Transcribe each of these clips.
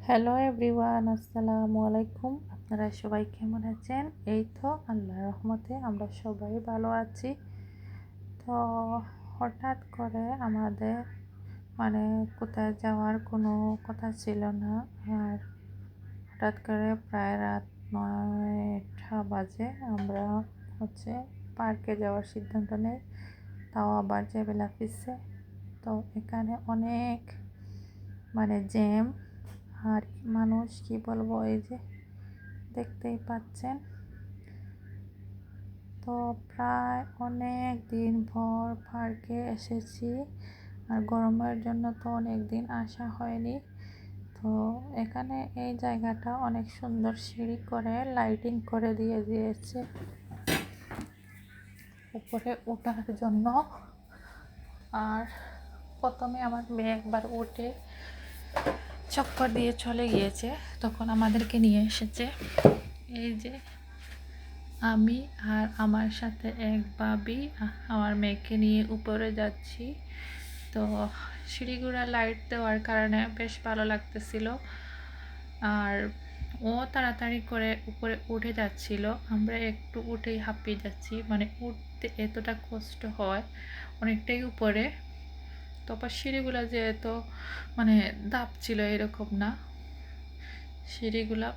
Hello everyone, আসসালামু আলাইকুম। আপনারা সবাই কেমন আছেন? এই তো আল্লাহর রহমতে আমরা সবাই ভালো আছি। তো হঠাৎ করে আমাদের কোথায় যাওয়ার কোনো কথা ছিল না। আর হঠাৎ করে প্রায় রাত 9টা বাজে আমরা পার্কে যাওয়ার সিদ্ধান্ত নেই, তাও আবার জেবেল অফিসে। তো এখানে অনেক জ্যাম আর মানুষ, কি বলবো, এই যে দেখতেই পাচ্ছেন। তো প্রায় অনেক দিন পর পার্কে এসেছি, আর গরমের জন্য তো অনেক দিন আসা হয়নি। তো এখানে এই জায়গাটা অনেক সুন্দর, সিঁড়ি করে লাইটিং করে দিয়েছে উপরে ওঠার জন্য। আর প্রথমে আমার মেয়ে একবার উঠে চক্কর দিয়ে চলে গিয়েছে, তখন আমাদেরকে নিয়ে এসেছে। এই যে আমি আর আমার সাথে এক ভাবি আমার মেয়েকে নিয়ে উপরে যাচ্ছি। তো সিঁড়িগুড়া লাইট দেওয়ার কারণে বেশ ভালো লাগতেছিল। আর ও তাড়াতাড়ি করে উপরে উঠে যাচ্ছিল, আমরা একটু উঠেই হাঁপিয়ে যাচ্ছি। উঠতে এতটা কষ্ট হয়, অনেকটাই উপরে। তারপর সিঁড়িগুলা যে এত ধাপ ছিল এরকম না, সিঁড়িগুলা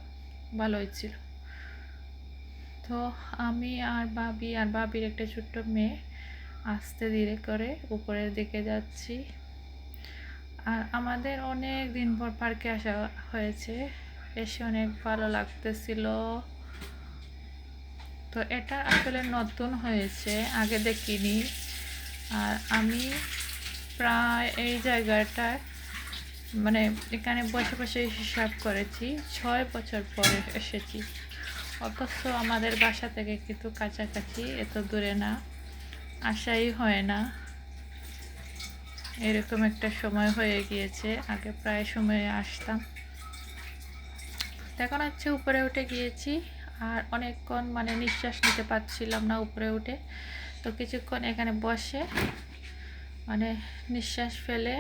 ভালোই ছিল। তো আমি আর বাবির একটা ছোট্ট মেয়ে আস্তে ধীরে করে উপরের দিকে যাচ্ছি। আর আমাদের অনেক দিন পর পার্কে আসা হয়েছে, এসে অনেক ভালো লাগতেছিল। তো এটা আসলে নতুন হয়েছে, আগে দেখিনি। আর আমি প্রায় এই জায়গাটায় এখানে বসে বসে হিসাব করেছি, 6 বছর পরে এসেছি। অথচ আমাদের বাসা থেকে কিন্তু কাছাকাছি, এত দূরে না, আসাই হয় না। এরকম একটা সময় হয়ে গিয়েছে, আগে প্রায় সময়ে আসতাম। এখন উপরে উঠে গিয়েছি, আর অনেকক্ষণ নিঃশ্বাস নিতে পারছিলাম না উপরে উঠে। তো কিছুক্ষণ এখানে বসে নিঃশ্বাস ফেলে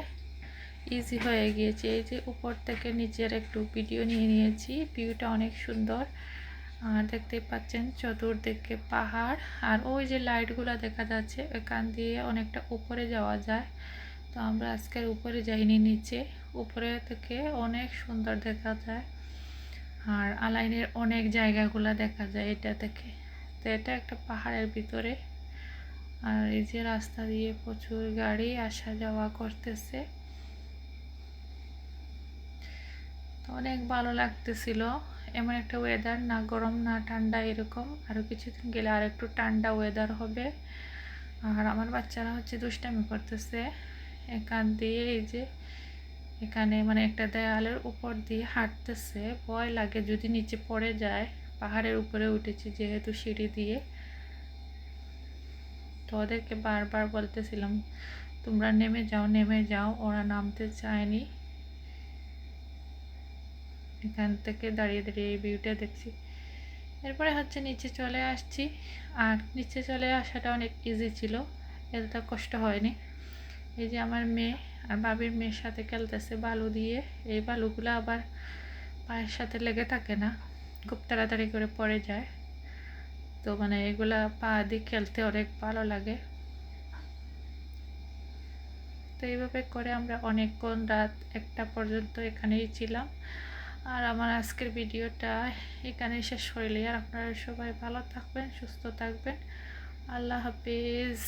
ইজি হয়ে গিয়েছে। এই যে উপর থেকে নিচের একটু ভিডিও নিয়ে নিয়েছি, ভিউটা অনেক সুন্দর। আর দেখতেই পাচ্ছেন চতুর্দিকে পাহাড়, আর ওই যে লাইটগুলো দেখা যাচ্ছে, এখান দিয়ে অনেকটা উপরে যাওয়া যায়। তো আমরা আজকের উপরে যাইনি, নিচে। উপরে থেকে অনেক সুন্দর দেখা যায়, আর আলাইনের অনেক জায়গাগুলো দেখা যায় এটা থেকে। তো এটা একটা পাহাড়ের ভিতরে, আর এই যে রাস্তা দিয়ে প্রচুর গাড়ি আসা যাওয়া করতেছে। তো অনেক ভালো লাগতেছিল। এমন একটা ওয়েদার, না গরম না ঠান্ডা, এরকম। আরও কিছুদিন গেলে আর একটু ঠান্ডা ওয়েদার হবে। আর আমার বাচ্চারা দুষ্টামি করতেছে এখান দিয়ে। এই যে এখানে একটা দেয়ালের উপর দিয়ে হাঁটতেছে, ভয় লাগে যদি নিচে পড়ে যায়। পাহাড়ের উপরে উঠেছি যেহেতু সিঁড়ি দিয়ে। তো ওদেরকে বারবার বলতেছিলাম তোমরা নেমে যাও, নেমে যাও। ওরা নামতে চায়নি। এখান থেকে দাঁড়িয়ে দাঁড়িয়ে এই ভিউটা দেখছি। এরপরে নিচে চলে আসছি, আর নিচে চলে আসাটা অনেক ইজি ছিল, এতটা কষ্ট হয়নি। এই যে আমার মেয়ে আর বাবির মেয়ের সাথে খেলতেছে বালু দিয়ে। এই বালুগুলো আবার পায়ের সাথে লেগে থাকে না, খুব তাড়াতাড়ি করে পড়ে যায়। তো এগুলা পা দিয়ে খেলতে অনেক ভালো লাগে। তো এইভাবে করে আমরা অনেকক্ষণ রাত 1টা পর্যন্ত এখানেই ছিলাম। আর আমার আজকের ভিডিওটা এখানেই শেষ করলে। আর আপনারা সবাই ভালো থাকবেন, সুস্থ থাকবেন। আল্লাহ হাফিজ।